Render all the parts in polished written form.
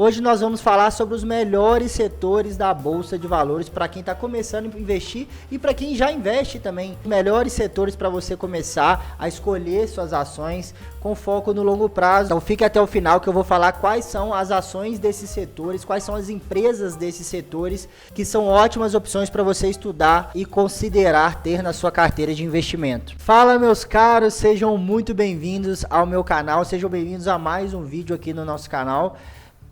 Hoje nós vamos falar sobre os melhores setores da Bolsa de Valores para quem está começando a investir e para quem já investe também. Melhores setores para você começar a escolher suas ações com foco no longo prazo. Então fique até o final que eu vou falar quais são as ações desses setores, quais são as empresas desses setores que são ótimas opções para você estudar e considerar ter na sua carteira de investimento. Fala meus caros, sejam muito bem-vindos ao meu canal, sejam bem-vindos a mais um vídeo aqui no nosso canal.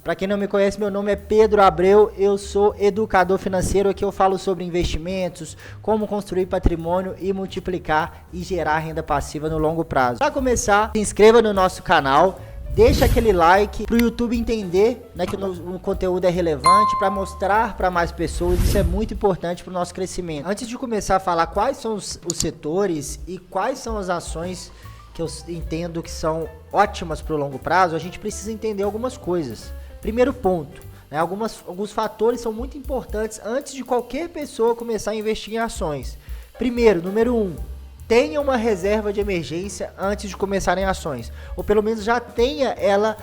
Para quem não me conhece, meu nome é Pedro Abreu, eu sou educador financeiro. Aqui eu falo sobre investimentos, como construir patrimônio e multiplicar e gerar renda passiva no longo prazo. Para começar, se inscreva no nosso canal, deixa aquele like para o YouTube entender, né, que o conteúdo é relevante, para mostrar para mais pessoas. Isso é muito importante para o nosso crescimento. Antes de começar a falar quais são os setores e quais são as ações que eu entendo que são ótimas para o longo prazo, a gente precisa entender algumas coisas. Primeiro ponto, né, alguns fatores são muito importantes antes de qualquer pessoa começar a investir em ações. Primeiro, número 1, tenha uma reserva de emergência antes de começar em ações, ou pelo menos já tenha ela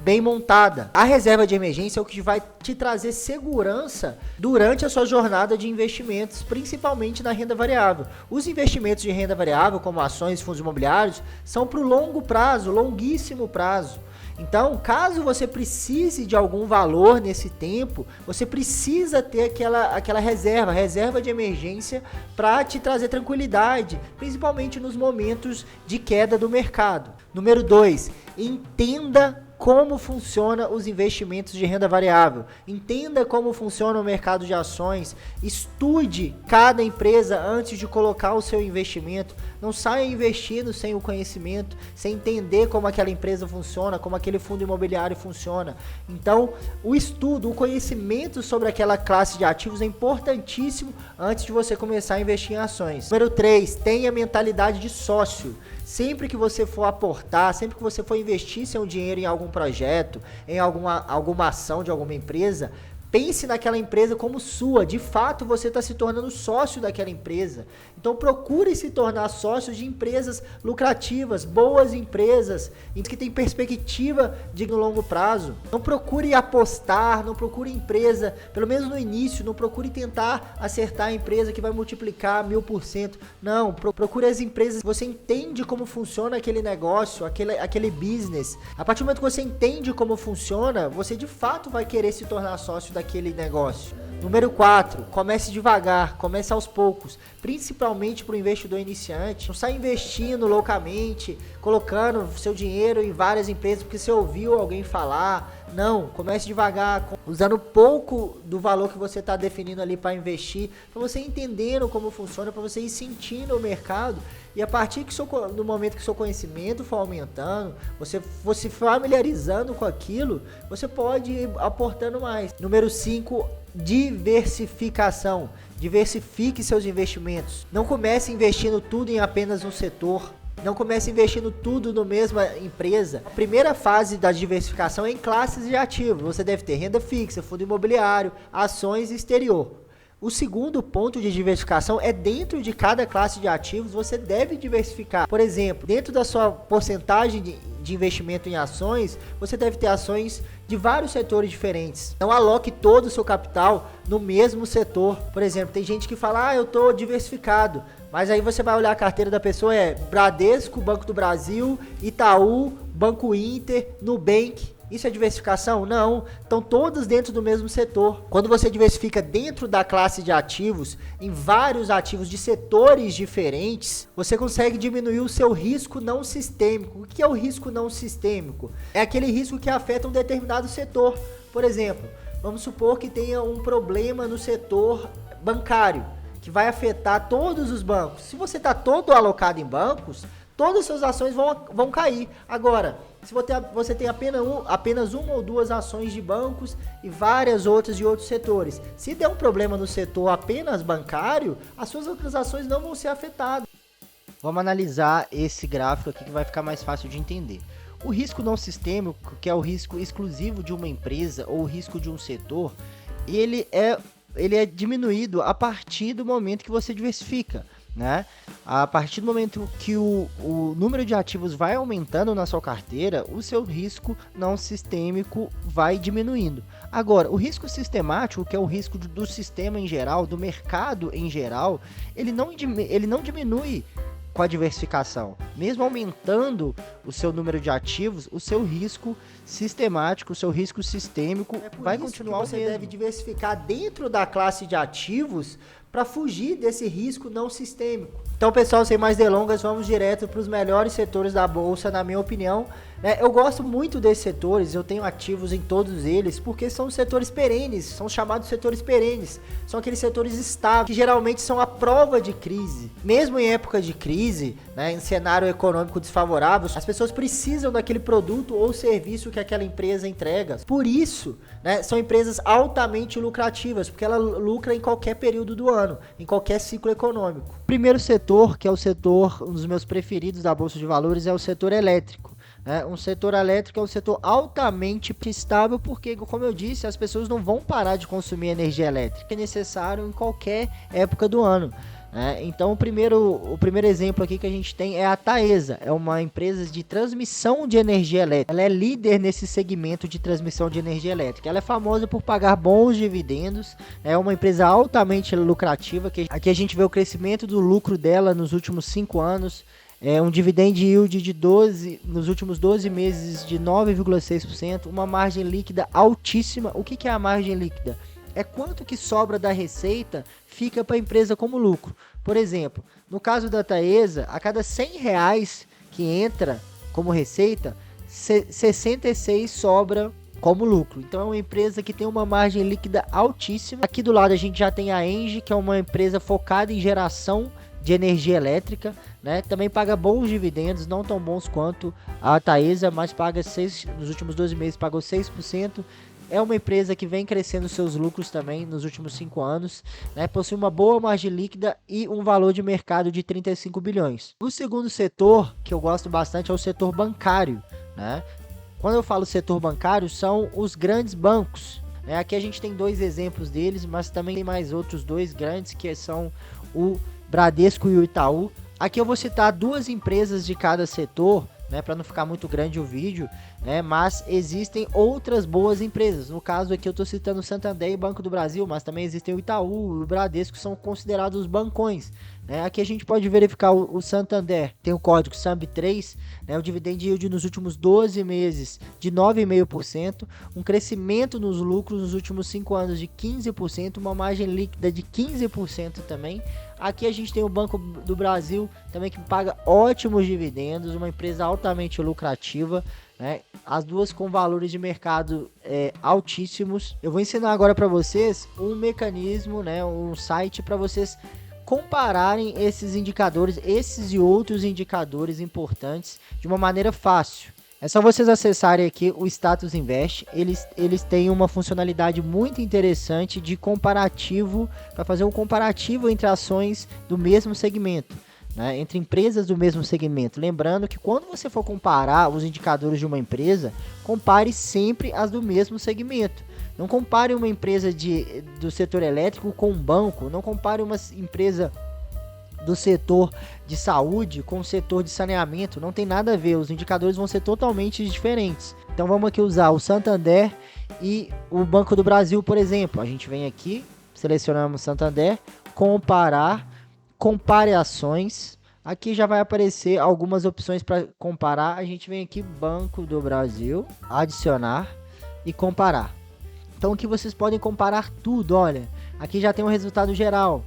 bem montada. A reserva de emergência é o que vai te trazer segurança durante a sua jornada de investimentos, principalmente na renda variável. Os investimentos de renda variável, como ações e fundos imobiliários, são para o longo prazo, longuíssimo prazo. Então, caso você precise de algum valor nesse tempo, você precisa ter aquela reserva de emergência para te trazer tranquilidade, principalmente nos momentos de queda do mercado. Número 2, entenda como funciona os investimentos de renda variável. Entenda como funciona o mercado de ações. Estude cada empresa antes de colocar o seu investimento. Não saia investindo sem o conhecimento, sem entender como aquela empresa funciona, como aquele fundo imobiliário funciona. Então, o estudo, o conhecimento sobre aquela classe de ativos é importantíssimo antes de você começar a investir em ações. Número 3, tenha mentalidade de sócio. Sempre que você for aportar, sempre que você for investir seu dinheiro em algum projeto, em alguma ação de alguma empresa, pense naquela empresa como sua. De fato, você está se tornando sócio daquela empresa. Então, procure se tornar sócio de empresas lucrativas, boas empresas, que têm perspectiva de longo prazo. Não procure apostar, não procure empresa, pelo menos no início, não procure tentar acertar a empresa que vai multiplicar 1000%. Não, procure as empresas que você entende como funciona aquele negócio, aquele business. A partir do momento que você entende como funciona, você de fato vai querer se tornar sócio daquele negócio. Número 4, comece devagar, comece aos poucos, principalmente para o investidor iniciante. Não saia investindo loucamente, colocando seu dinheiro em várias empresas porque você ouviu alguém falar. Não, comece devagar, usando pouco do valor que você está definindo ali para investir, para você entendendo como funciona, para você ir sentindo o mercado. E a partir do momento que seu conhecimento for aumentando, você se familiarizando com aquilo, você pode ir aportando mais. Número 5, diversificação. Diversifique seus investimentos. Não comece investindo tudo em apenas um setor. Não comece investindo tudo na mesma empresa. A primeira fase da diversificação é em classes de ativos. Você deve ter renda fixa, fundo imobiliário, ações e exterior. O segundo ponto de diversificação é dentro de cada classe de ativos, você deve diversificar. Por exemplo, dentro da sua porcentagem de investimento em ações, você deve ter ações de vários setores diferentes. Não aloque todo o seu capital no mesmo setor. Por exemplo, tem gente que fala, eu estou diversificado. Mas aí você vai olhar a carteira da pessoa, Bradesco, Banco do Brasil, Itaú, Banco Inter, Nubank. Isso é diversificação? Não. Estão todos dentro do mesmo setor. Quando você diversifica dentro da classe de ativos, em vários ativos de setores diferentes, você consegue diminuir o seu risco não sistêmico. O que é o risco não sistêmico? É aquele risco que afeta um determinado setor. Por exemplo, vamos supor que tenha um problema no setor bancário, que vai afetar todos os bancos. Se você está todo alocado em bancos, todas as suas ações vão cair. Agora, se você tem apenas uma ou duas ações de bancos e várias outras de outros setores, se der um problema no setor apenas bancário, as suas outras ações não vão ser afetadas. Vamos analisar esse gráfico aqui que vai ficar mais fácil de entender. O risco não sistêmico, que é o risco exclusivo de uma empresa ou o risco de um setor, ele é diminuído a partir do momento que você diversifica. né? A partir do momento que o número de ativos vai aumentando na sua carteira, o seu risco não sistêmico vai diminuindo. Agora, o risco sistemático, que é o risco do sistema em geral, do mercado em geral, ele não diminui com a diversificação. Mesmo aumentando o seu número de ativos, o seu risco sistemático, o seu risco sistêmico vai continuar o mesmo. Você deve diversificar dentro da classe de ativos para fugir desse risco não sistêmico. Então, pessoal, sem mais delongas, vamos direto para os melhores setores da bolsa, na minha opinião. Eu gosto muito desses setores, eu tenho ativos em todos eles, porque são setores perenes, são chamados setores perenes. São aqueles setores estáveis, que geralmente são a prova de crise. Mesmo em época de crise, em cenário econômico desfavorável, as pessoas precisam daquele produto ou serviço que aquela empresa entrega. Por isso, são empresas altamente lucrativas, porque ela lucra em qualquer período do ano, em qualquer ciclo econômico. O primeiro setor, que é o setor, um dos meus preferidos da Bolsa de Valores, é o setor elétrico. Um setor elétrico é um setor altamente estável, porque, como eu disse, as pessoas não vão parar de consumir energia elétrica, é necessário em qualquer época do ano. Então, o primeiro exemplo aqui que a gente tem é a Taesa, é uma empresa de transmissão de energia elétrica. Ela é líder nesse segmento de transmissão de energia elétrica. Ela é famosa por pagar bons dividendos, é uma empresa altamente lucrativa. Aqui a gente vê o crescimento do lucro dela nos últimos 5 anos. Um dividend yield nos últimos 12 meses de 9,6%, uma margem líquida altíssima. O que é a margem líquida? É quanto que sobra da receita fica para a empresa como lucro. Por exemplo, no caso da Taesa, a cada R$100 que entra como receita, 66 sobra como lucro. Então é uma empresa que tem uma margem líquida altíssima. Aqui do lado a gente já tem a Engie, que é uma empresa focada em geração de energia elétrica, também paga bons dividendos, não tão bons quanto a Taesa, mas paga nos últimos 12 meses pagou 6%. É uma empresa que vem crescendo seus lucros também nos últimos 5 anos, possui uma boa margem líquida e um valor de mercado de 35 bilhões. O segundo setor que eu gosto bastante é o setor bancário. Quando eu falo setor bancário, são os grandes bancos. Aqui a gente tem 2 exemplos deles, mas também tem mais outros 2 grandes, que são o Bradesco e o Itaú. Aqui eu vou citar 2 empresas de cada setor, para não ficar muito grande o vídeo, mas existem outras boas empresas. No caso aqui eu estou citando o Santander e o Banco do Brasil, mas também existem o Itaú e o Bradesco, que são considerados bancões. Aqui a gente pode verificar o Santander, tem o código SAMB3, o dividend yield nos últimos 12 meses de 9,5%, um crescimento nos lucros nos últimos 5 anos de 15%, uma margem líquida de 15% também. Aqui a gente tem o Banco do Brasil, também, que paga ótimos dividendos, uma empresa altamente lucrativa, as duas com valores de mercado altíssimos. Eu vou ensinar agora para vocês um mecanismo, um site para vocês compararem esses indicadores, esses e outros indicadores importantes de uma maneira fácil. É só vocês acessarem aqui o Status Invest. Eles têm uma funcionalidade muito interessante de comparativo, para fazer um comparativo entre ações do mesmo segmento, entre empresas do mesmo segmento. Lembrando que quando você for comparar os indicadores de uma empresa, compare sempre as do mesmo segmento. Não compare uma empresa do setor elétrico com um banco, não compare uma empresa do setor de saúde com o setor de saneamento, não tem nada a ver, os indicadores vão ser totalmente diferentes. Então vamos aqui usar o Santander e o Banco do Brasil, por exemplo. A gente vem aqui, selecionamos Santander, compare ações. Aqui já vai aparecer algumas opções para comparar. A gente vem aqui, Banco do Brasil, adicionar e comparar. Então aqui vocês podem comparar tudo, olha, aqui já tem um resultado geral.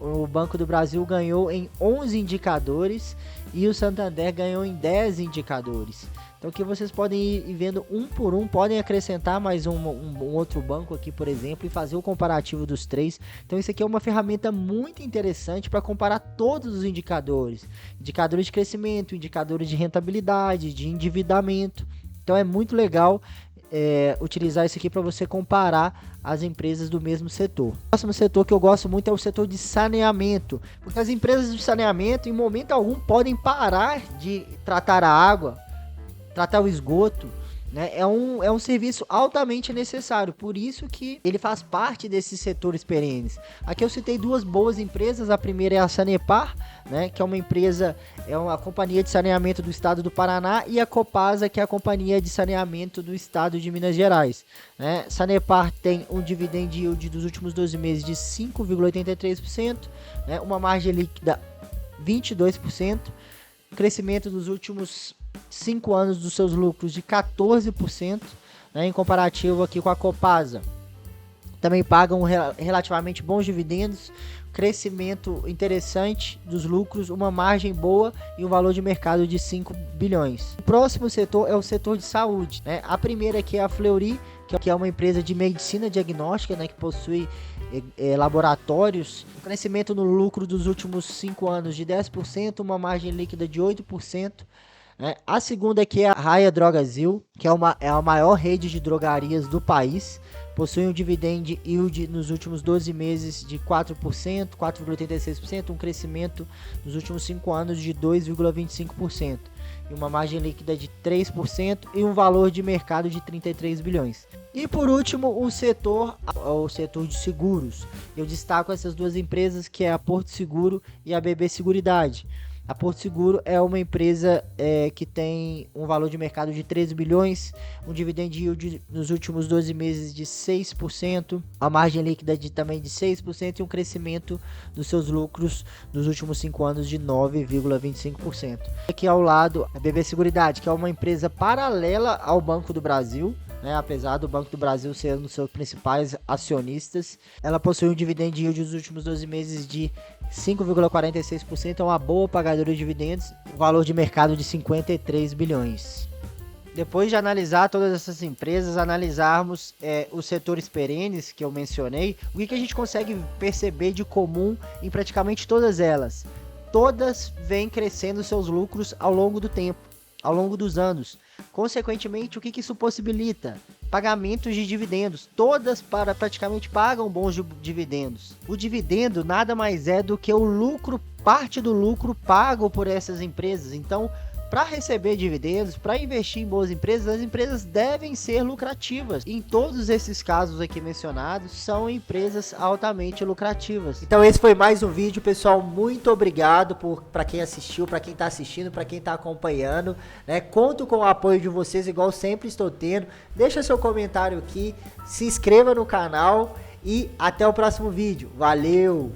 O Banco do Brasil ganhou em 11 indicadores e o Santander ganhou em 10 indicadores. Então aqui vocês podem ir vendo um por um, podem acrescentar mais um outro banco aqui, por exemplo, e fazer o comparativo dos 3. Então isso aqui é uma ferramenta muito interessante para comparar todos os indicadores. Indicadores de crescimento, indicadores de rentabilidade, de endividamento. Então é muito legal utilizar isso aqui para você comparar as empresas do mesmo setor. O próximo setor que eu gosto muito é o setor de saneamento, porque as empresas de saneamento em momento algum podem parar de tratar a água, tratar o esgoto, né? É um serviço altamente necessário, por isso que ele faz parte desses setores perenes. Aqui eu citei duas boas empresas, a primeira é a Sanepar, né, que é uma empresa, é uma companhia de saneamento do estado do Paraná, e a Copasa, que é a companhia de saneamento do estado de Minas Gerais, né? Sanepar tem um dividend yield dos últimos 12 meses de 5,83%, né, uma margem líquida 22%, crescimento dos últimos 5 anos dos seus lucros de 14%, né, em comparativo aqui com a Copasa. Também pagam relativamente bons dividendos, crescimento interessante dos lucros, uma margem boa e um valor de mercado de 5 bilhões. O próximo setor é o setor de saúde, né? A primeira aqui é a Fleury, que é uma empresa de medicina diagnóstica, né, que possui laboratórios, crescimento no lucro dos últimos 5 anos de 10%, uma margem líquida de 8%. A segunda aqui é a Raia Drogasil, que é a maior rede de drogarias do país. Possui um dividend yield nos últimos 12 meses de 4%, 4,86%, um crescimento nos últimos 5 anos de 2,25%, e uma margem líquida de 3% e um valor de mercado de 33 bilhões. E por último, o setor de seguros. Eu destaco essas duas empresas, que é a Porto Seguro e a BB Seguridade. A Porto Seguro é uma empresa que tem um valor de mercado de 13 bilhões, um dividend yield nos últimos 12 meses de 6%, a margem líquida também de 6% e um crescimento dos seus lucros nos últimos 5 anos de 9,25%. Aqui ao lado, a BB Seguridade, que é uma empresa paralela ao Banco do Brasil, né, apesar do Banco do Brasil ser um dos seus principais acionistas. Ela possui um dividend yield nos últimos 12 meses de 5,46%, é uma boa pagadora de dividendos, valor de mercado de 53 bilhões. Depois de analisar todas essas empresas, analisarmos os setores perenes que eu mencionei, o que a gente consegue perceber de comum em praticamente todas elas? Todas vêm crescendo seus lucros ao longo do tempo, ao longo dos anos. Consequentemente, o que isso possibilita? Pagamentos de dividendos. Todas praticamente pagam bons dividendos. O dividendo nada mais é do que o lucro, parte do lucro pago por essas empresas. Então, para receber dividendos, para investir em boas empresas, as empresas devem ser lucrativas. Em todos esses casos aqui mencionados, são empresas altamente lucrativas. Então esse foi mais um vídeo, pessoal. Muito obrigado para quem assistiu, para quem está assistindo, para quem está acompanhando, né? Conto com o apoio de vocês, igual sempre estou tendo. Deixa seu comentário aqui, se inscreva no canal e até o próximo vídeo. Valeu!